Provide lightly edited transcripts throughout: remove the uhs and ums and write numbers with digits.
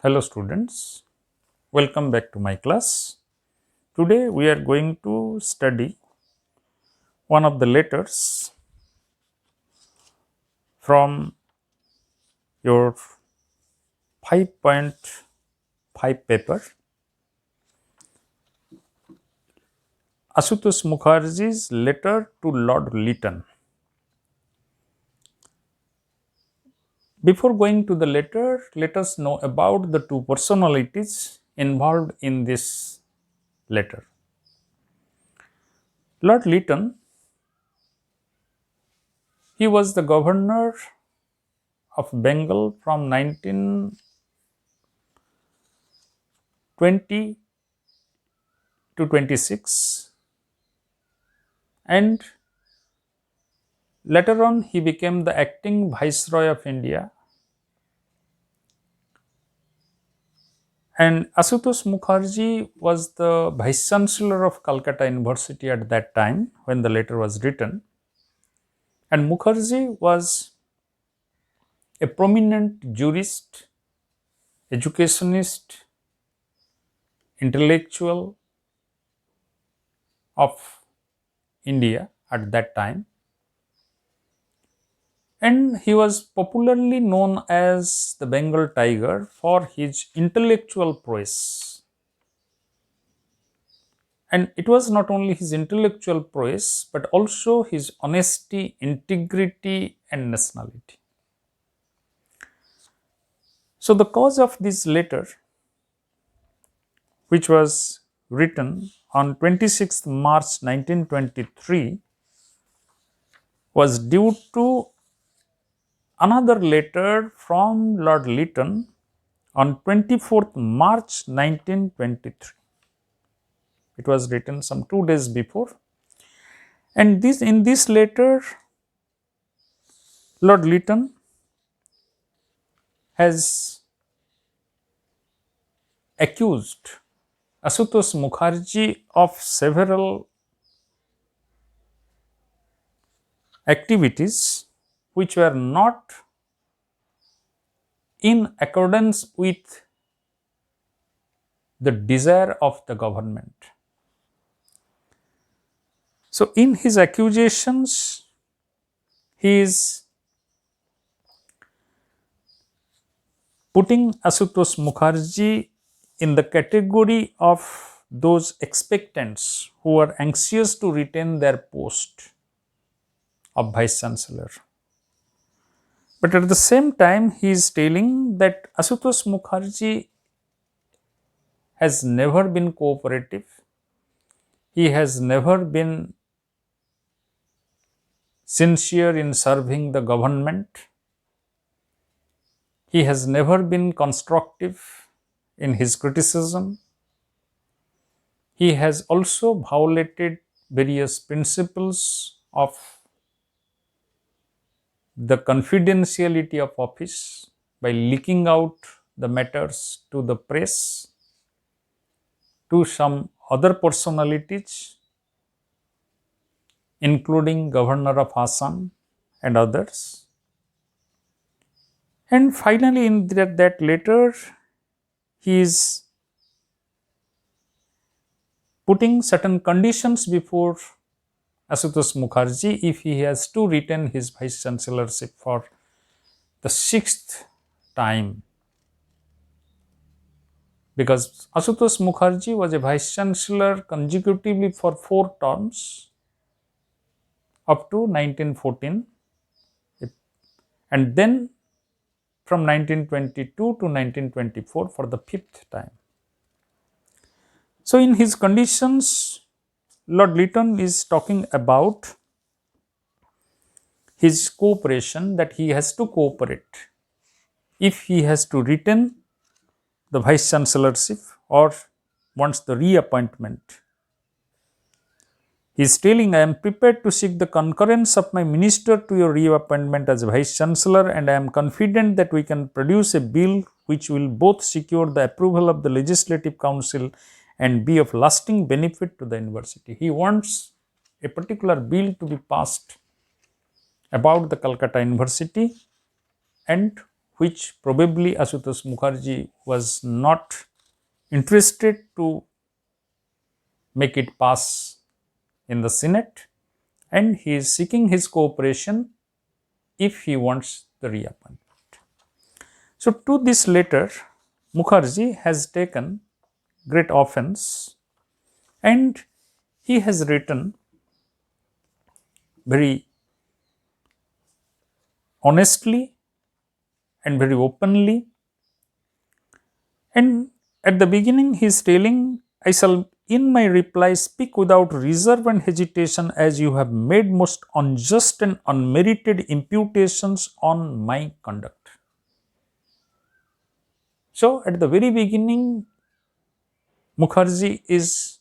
Hello students, welcome back to my class. Today we are going to study one of the letters from your 5.5 paper, Ashutosh Mukherjee's letter to Lord Lytton. Before going to the letter, let us know about the two personalities involved in this letter. Lord Lytton, he was the governor of Bengal from 1920 to 26, and later on he became the acting Viceroy of India. And Ashutosh Mukherjee was the Vice Chancellor of Calcutta University at that time when the letter was written. And Mukherjee was a prominent jurist, educationist, intellectual of India at that time. And he was popularly known as the Bengal Tiger for his intellectual prowess. And it was not only his intellectual prowess, but also his honesty, integrity, and nationality. So, the cause of this letter, which was written on 26th March 1923, was due to another letter from Lord Lytton on 24th March 1923. It was written some 2 days before. And in this letter, Lord Lytton has accused Ashutosh Mukherjee of several activities which were not in accordance with the desire of the government. So, in his accusations, he is putting Ashutosh Mukherjee in the category of those expectants who are anxious to retain their post of Vice Chancellor. But at the same time, he is telling that Ashutosh Mukherjee has never been cooperative. He has never been sincere in serving the government. He has never been constructive in his criticism. He has also violated various principles of the confidentiality of office by leaking out the matters to the press, to some other personalities, including Governor of Assam and others. And finally, in that letter, he is putting certain conditions before Ashutosh Mukherjee if he has to retain his Vice Chancellorship for the 6th time. Because Ashutosh Mukherjee was a Vice Chancellor consecutively for 4 terms up to 1914, and then from 1922 to 1924 for the 5th time. So, in his conditions, Lord Lytton is talking about his cooperation, that he has to cooperate if he has to retain the Vice Chancellorship or wants the reappointment. He is telling, I am prepared to seek the concurrence of my minister to your reappointment as Vice Chancellor, and I am confident that we can produce a bill which will both secure the approval of the Legislative Council and be of lasting benefit to the university. He wants a particular bill to be passed about the Calcutta University, and which probably Ashutosh Mukherjee was not interested to make it pass in the Senate, and he is seeking his cooperation if he wants the reappointment. So, to this letter, Mukherjee has taken great offense, and he has written very honestly and very openly. And at the beginning, he is telling, I shall in my reply speak without reserve and hesitation, as you have made most unjust and unmerited imputations on my conduct. So, at the very beginning, Mukherjee is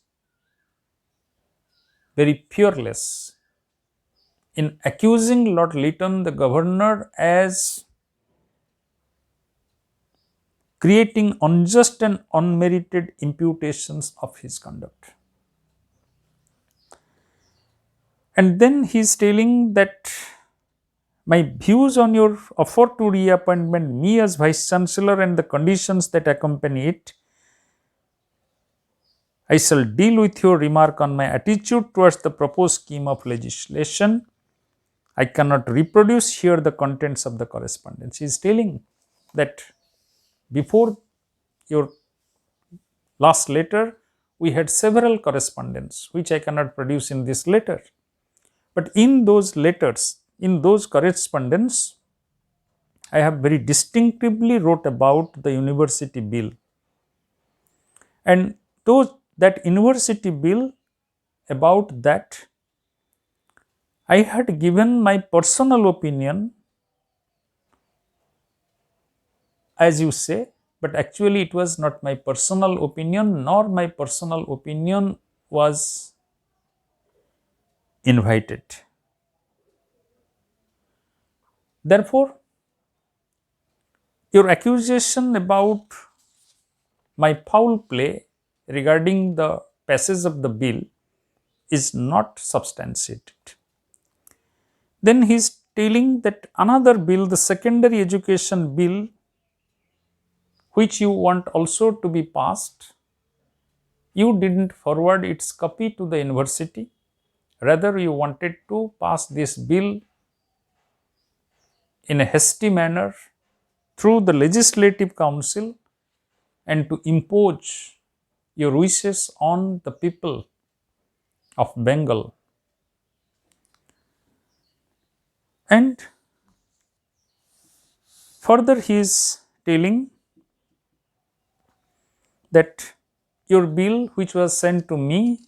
very peerless in accusing Lord Lytton, the governor, as creating unjust and unmerited imputations of his conduct. And then he is telling that my views on your offer to reappointment me as Vice Chancellor and the conditions that accompany it, I shall deal with your remark on my attitude towards the proposed scheme of legislation. I cannot reproduce here the contents of the correspondence. He is telling that before your last letter, we had several correspondence which I cannot produce in this letter. But in those letters, in those correspondence, I have very distinctively wrote about the university bill. And that university bill, about that, I had given my personal opinion, as you say, but actually it was not my personal opinion, nor my personal opinion was invited. Therefore, your accusation about my foul play regarding the passage of the bill is not substantiated. Then he is telling that another bill, the secondary education bill, which you want also to be passed, you didn't forward its copy to the university. Rather, you wanted to pass this bill in a hasty manner through the legislative council and to impose your wishes on the people of Bengal. And further, he is telling that your bill, which was sent to me,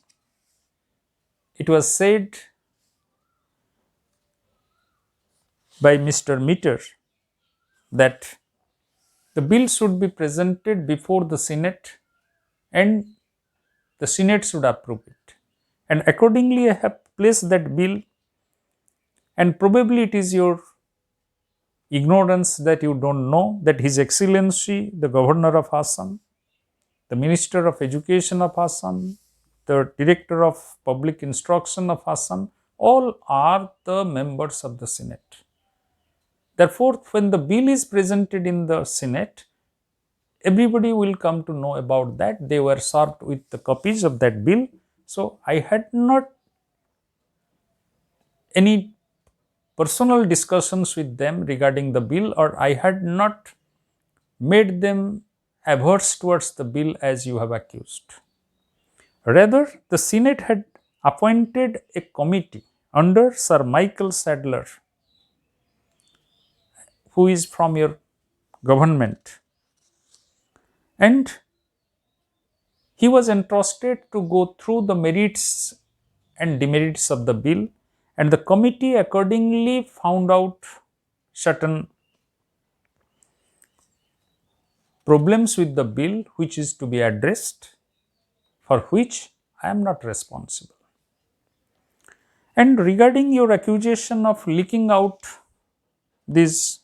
it was said by Mr. Meter that the bill should be presented before the Senate and the Senate should approve it. And accordingly, I have placed that bill, and probably it is your ignorance that you don't know that His Excellency, the Governor of Assam, the Minister of Education of Assam, the Director of Public Instruction of Assam, all are the members of the Senate. Therefore, when the bill is presented in the Senate, everybody will come to know about that. They were served with the copies of that bill. So, I had not any personal discussions with them regarding the bill, or I had not made them averse towards the bill as you have accused. Rather, the Senate had appointed a committee under Sir Michael Sadler, who is from your government, and he was entrusted to go through the merits and demerits of the bill, and the committee accordingly found out certain problems with the bill which is to be addressed, for which I am not responsible. And regarding your accusation of leaking out these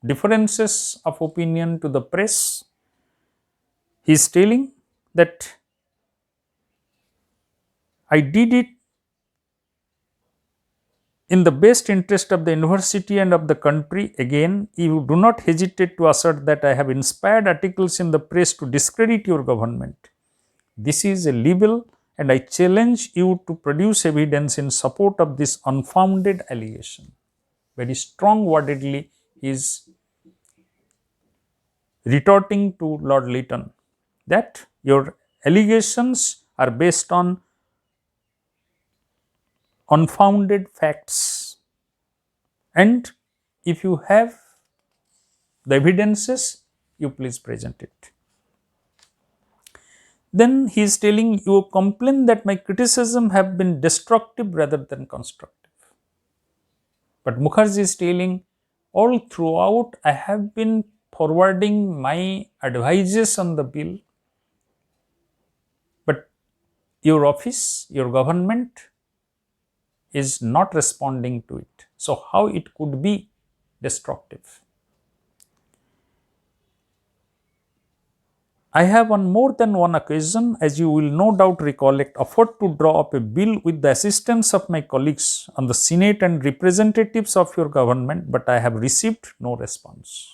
differences of opinion to the press, he is telling that I did it in the best interest of the university and of the country, again, you do not hesitate to assert that I have inspired articles in the press to discredit your government. This is a libel, and I challenge you to produce evidence in support of this unfounded allegation. Very strong wordedly, he is retorting to Lord Lytton that your allegations are based on unfounded facts, and if you have the evidences, you please present it. Then he is telling you complain that my criticism have been destructive rather than constructive. But Mukherjee is telling all throughout I have been forwarding my advices on the bill, but your office, your government is not responding to it. So how it could be destructive? I have on more than one occasion, as you will no doubt recollect, offered to draw up a bill with the assistance of my colleagues on the Senate and representatives of your government, but I have received no response.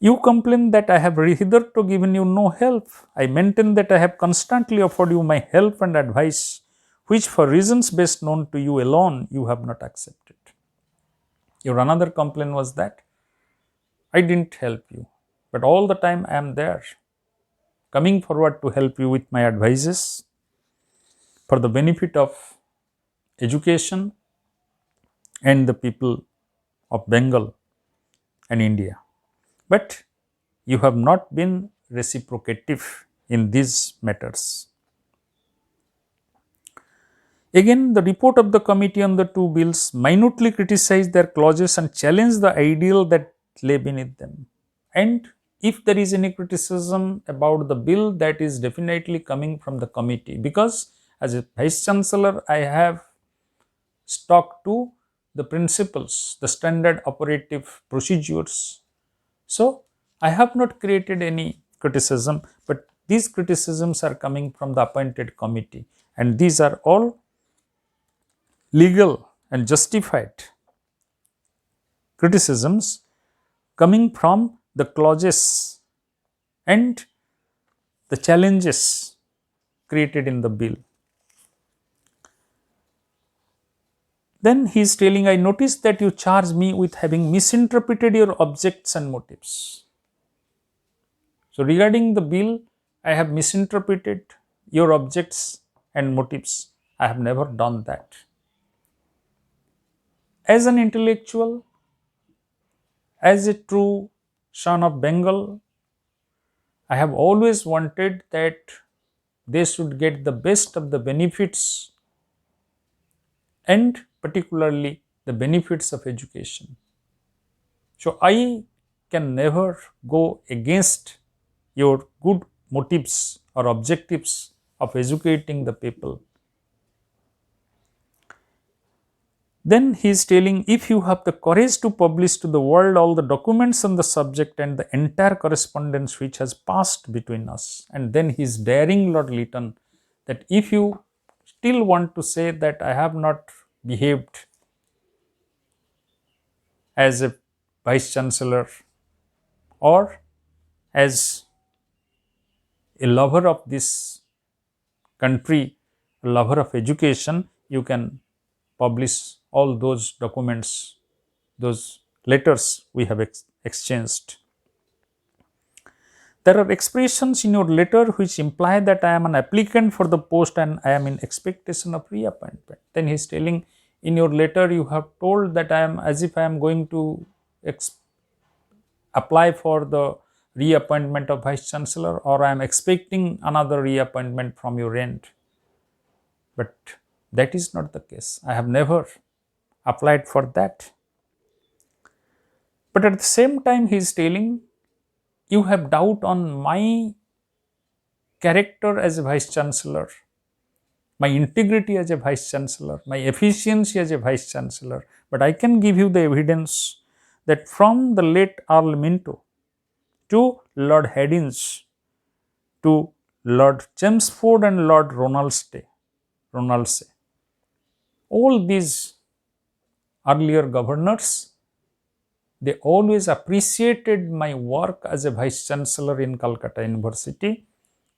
You complain that I have hitherto given you no help. I maintain that I have constantly offered you my help and advice, which for reasons best known to you alone, you have not accepted. Your another complaint was that I didn't help you, but all the time I am there, coming forward to help you with my advices for the benefit of education and the people of Bengal and India. But you have not been reciprocative in these matters. Again, the report of the committee on the two bills minutely criticized their clauses and challenged the ideal that lay beneath them. And if there is any criticism about the bill, that is definitely coming from the committee, because as a Vice Chancellor, I have stuck to the principles, the standard operative procedures. So, I have not created any criticism, but these criticisms are coming from the appointed committee, and these are all legal and justified criticisms coming from the clauses and the challenges created in the bill. Then he is telling, I noticed that you charge me with having misinterpreted your objects and motives. So regarding the bill, I have misinterpreted your objects and motives. I have never done that. As an intellectual, as a true son of Bengal, I have always wanted that they should get the best of the benefits, and particularly the benefits of education. So I can never go against your good motives or objectives of educating the people. Then he is telling, if you have the courage to publish to the world all the documents on the subject and the entire correspondence which has passed between us, and then he is daring Lord Lytton that if you still want to say that I have not behaved as a Vice Chancellor or as a lover of this country, a lover of education, you can publish all those documents, those letters we have exchanged. There are expressions in your letter which imply that I am an applicant for the post and I am in expectation of reappointment. Then he is telling, in your letter you have told that I am as if I am going to apply for the reappointment of Vice Chancellor, or I am expecting another reappointment from your end. But that is not the case. I have never applied for that. But at the same time, he is telling, you have doubt on my character as a Vice Chancellor, my integrity as a Vice Chancellor, my efficiency as a Vice Chancellor. But I can give you the evidence that from the late Earl Minto to Lord Haddings to Lord Chelmsford and Lord Ronaldsay, all these earlier governors, they always appreciated my work as a Vice Chancellor in Calcutta University.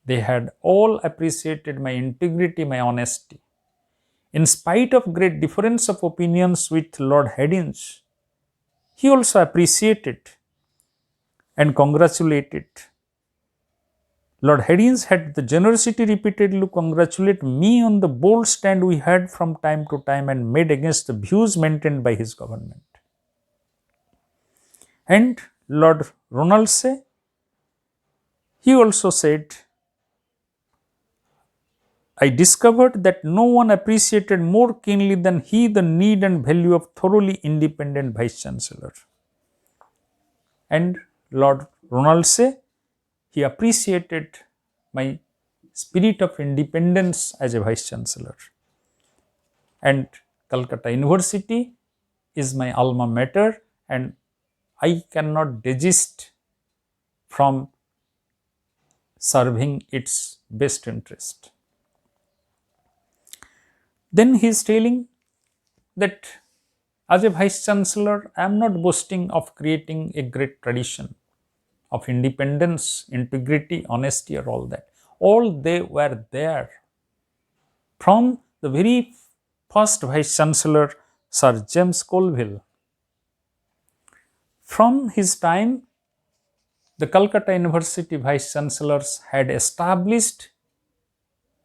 They had all appreciated my integrity, my honesty. In spite of great difference of opinions with Lord Haddings, he also appreciated and congratulated. Lord Haddings had the generosity repeatedly to congratulate me on the bold stand we had from time to time and made against the views maintained by his government. And Lord Ronaldsay, he also said, I discovered that no one appreciated more keenly than he the need and value of thoroughly independent Vice Chancellor. And Lord Ronaldsay, he appreciated my spirit of independence as a Vice Chancellor. And Calcutta University is my alma mater, and I cannot desist from serving its best interest. Then he is telling that as a Vice Chancellor, I am not boasting of creating a great tradition of independence, integrity, honesty, or all that. All they were there from the very first Vice Chancellor, Sir James Colville. From his time, the Calcutta University Vice Chancellors had established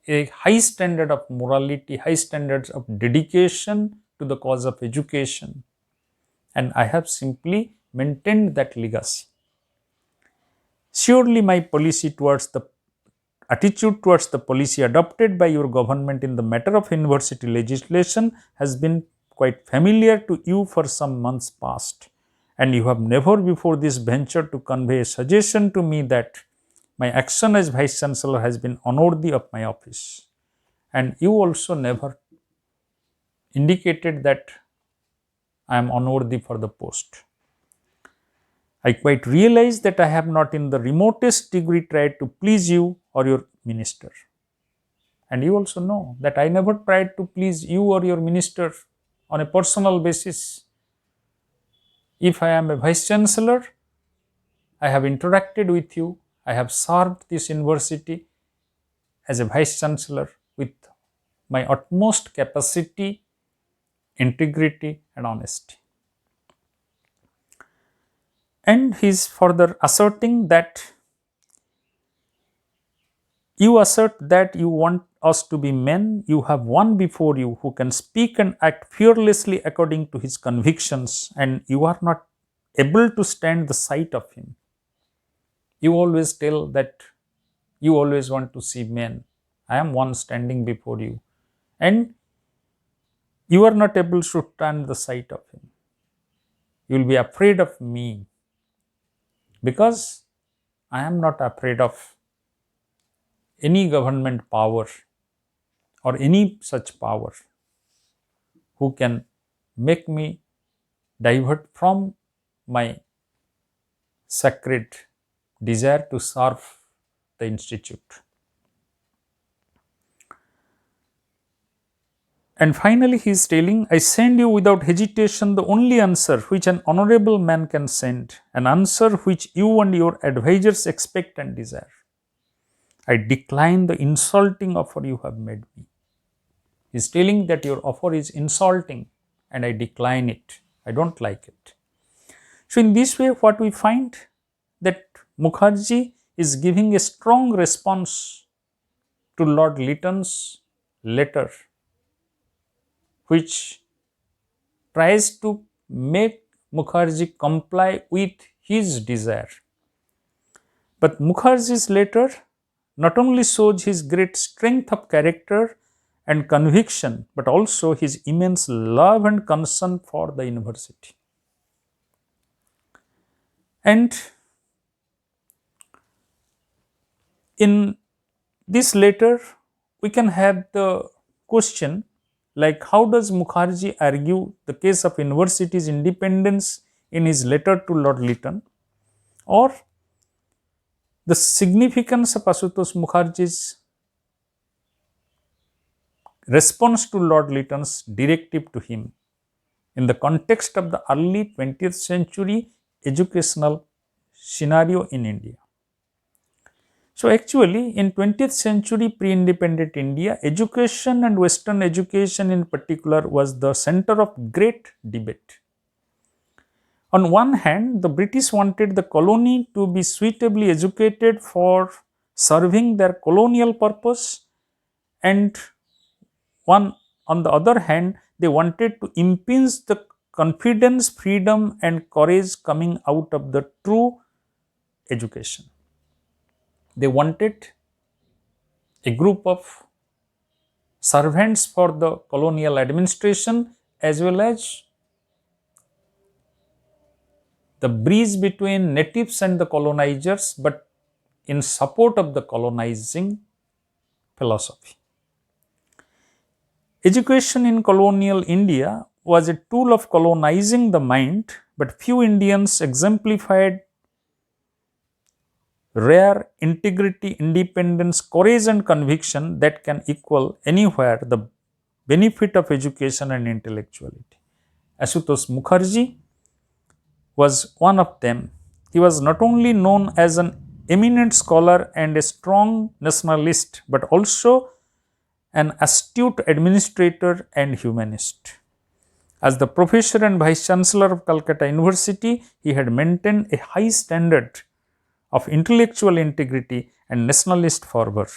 a high standard of morality, high standards of dedication to the cause of education, and I have simply maintained that legacy. Surely my policy towards the attitude towards the policy adopted by your government in the matter of university legislation has been quite familiar to you for some months past, and you have never before this ventured to convey a suggestion to me that my action as Vice Chancellor has been unworthy of my office. And you also never indicated that I am unworthy for the post. I quite realize that I have not in the remotest degree tried to please you or your minister. And you also know that I never tried to please you or your minister on a personal basis. If I am a Vice Chancellor, I have interacted with you, I have served this university as a Vice Chancellor with my utmost capacity, integrity, and honesty. And he is further asserting that you assert that you want us to be men, you have one before you who can speak and act fearlessly according to his convictions, and you are not able to stand the sight of him. You always tell that you always want to see men. I am one standing before you, and you are not able to stand the sight of him. You will be afraid of me, because I am not afraid of any government power or any such power who can make me divert from my sacred desire to serve the institute. And finally, he is telling, I send you without hesitation the only answer which an honorable man can send, an answer which you and your advisors expect and desire. I decline the insulting offer you have made me. He is telling that your offer is insulting and I decline it. I don't like it. So in this way, what we find that Mukherjee is giving a strong response to Lord Lytton's letter, which tries to make Mukherjee comply with his desire. But Mukherjee's letter not only shows his great strength of character and conviction, but also his immense love and concern for the university. And in this letter, we can have the question like, how does Mukherjee argue the case of university's independence in his letter to Lord Lytton, or the significance of Ashutosh Mukherjee's response to Lord Lytton's directive to him in the context of the early 20th century educational scenario in India. So actually, in 20th century pre-independent India, education and Western education in particular was the center of great debate. On one hand, the British wanted the colony to be suitably educated for serving their colonial purpose, and one on the other hand, they wanted to impinge the confidence, freedom, and courage coming out of the true education. They wanted a group of servants for the colonial administration as well as the bridge between natives and the colonizers, but in support of the colonizing philosophy. Education in colonial India was a tool of colonizing the mind, but few Indians exemplified rare integrity, independence, courage, and conviction that can equal anywhere the benefit of education and intellectuality. Ashutosh Mukherjee was one of them. He was not only known as an eminent scholar and a strong nationalist, but also an astute administrator and humanist. As the professor and vice chancellor of Calcutta University, he had maintained a high standard of intellectual integrity and nationalist fervor.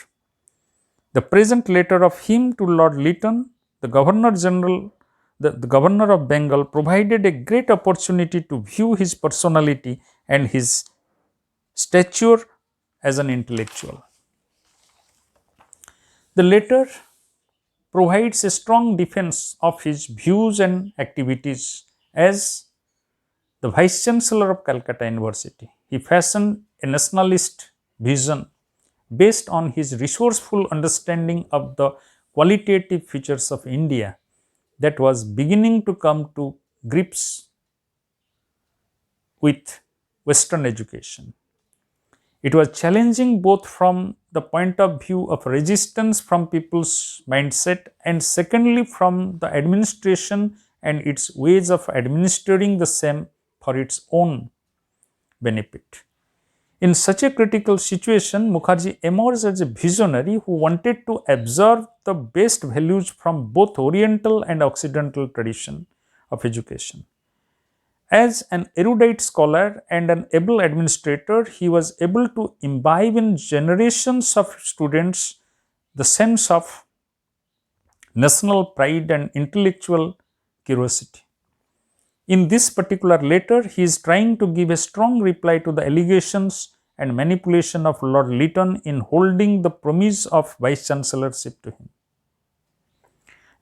The present letter of him to Lord Lytton, the Governor General, the Governor of Bengal, provided a great opportunity to view his personality and his stature as an intellectual. The letter provides a strong defense of his views and activities as the Vice Chancellor of Calcutta University. He fashioned a nationalist vision based on his resourceful understanding of the qualitative features of India that was beginning to come to grips with Western education. It was challenging both from the point of view of resistance from people's mindset and secondly from the administration and its ways of administering the same for its own benefit. In such a critical situation, Mukherjee emerged as a visionary who wanted to absorb the best values from both Oriental and Occidental tradition of education. As an erudite scholar and an able administrator, he was able to imbibe in generations of students the sense of national pride and intellectual curiosity. In this particular letter, he is trying to give a strong reply to the allegations and manipulation of Lord Lytton in holding the promise of vice chancellorship to him.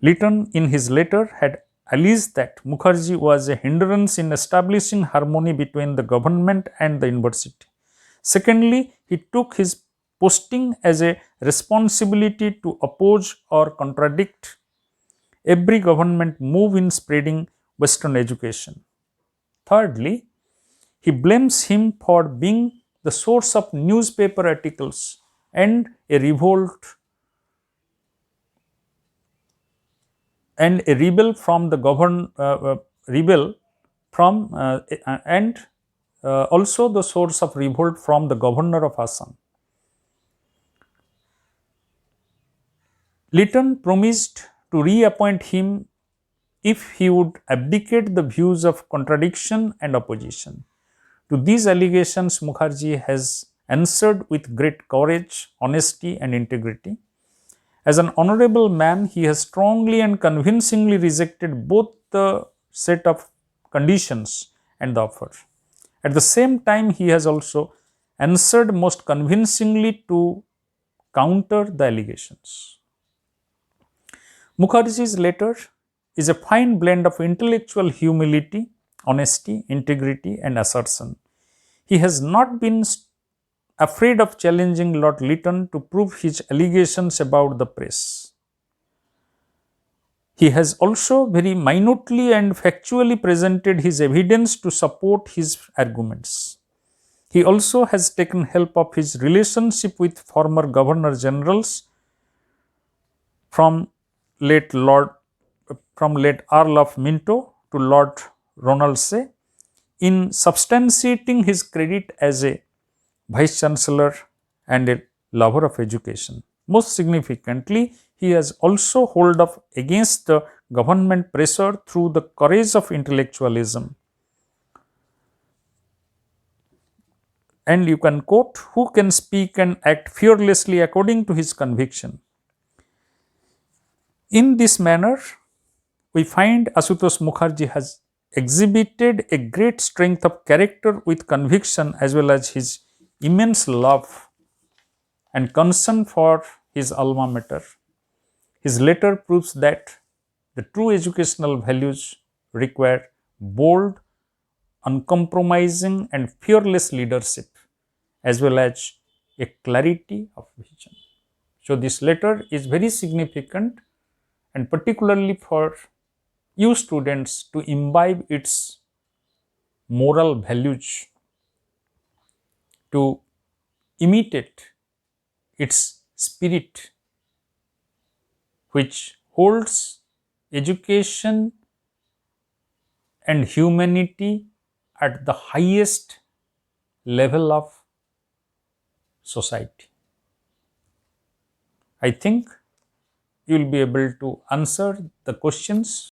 Lytton, in his letter, had alleged that Mukherjee was a hindrance in establishing harmony between the government and the university. Secondly, he took his posting as a responsibility to oppose or contradict every government move in spreading Western education. Thirdly, he blames him for being the source of newspaper articles and a revolt and a rebel from the also the source of revolt from the governor of Assam. Lytton promised to reappoint him if he would abdicate the views of contradiction and opposition. To these allegations, Mukherjee has answered with great courage, honesty, and integrity. As an honorable man, he has strongly and convincingly rejected both the set of conditions and the offer. At the same time, he has also answered most convincingly to counter the allegations. Mukherjee's letter is a fine blend of intellectual humility, honesty, integrity, and assertion. He has not been afraid of challenging Lord Lytton to prove his allegations about the press. He has also very minutely and factually presented his evidence to support his arguments. He also has taken help of his relationship with former governor generals from late Lord from late Earl of Minto to Lord Ronaldsay in substantiating his credit as a Vice Chancellor and a lover of education. Most significantly, he has also held up against the government pressure through the courage of intellectualism. And you can quote, who can speak and act fearlessly according to his conviction. In this manner, we find Ashutosh Mukherjee has exhibited a great strength of character with conviction as well as his immense love and concern for his alma mater. His letter proves that the true educational values require bold, uncompromising, and fearless leadership as well as a clarity of vision. So, this letter is very significant, and particularly for you students to imbibe its moral values, to imitate its spirit, which holds education and humanity at the highest level of society. I think you will be able to answer the questions